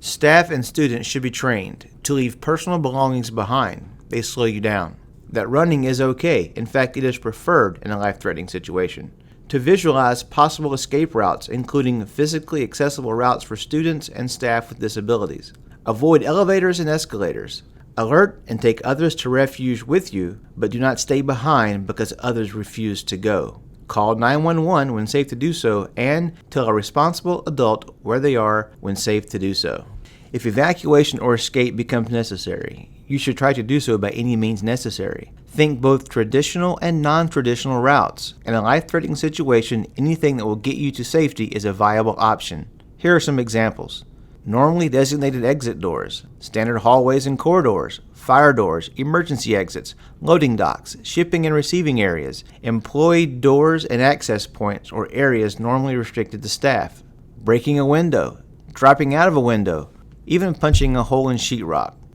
Staff and students should be trained to leave personal belongings behind. They slow you down. That running is okay. In fact, it is preferred in a life-threatening situation. To visualize possible escape routes, including physically accessible routes for students and staff with disabilities. Avoid elevators and escalators. Alert and take others to refuge with you, but do not stay behind because others refuse to go. Call 911 when safe to do so, and tell a responsible adult where they are when safe to do so. If evacuation or escape becomes necessary, you should try to do so by any means necessary. Think both traditional and non-traditional routes. In a life-threatening situation, anything that will get you to safety is a viable option. Here are some examples. Normally designated exit doors, standard hallways and corridors, fire doors, emergency exits, loading docks, shipping and receiving areas, employee doors and access points or areas normally restricted to staff, breaking a window, dropping out of a window, even punching a hole in sheetrock.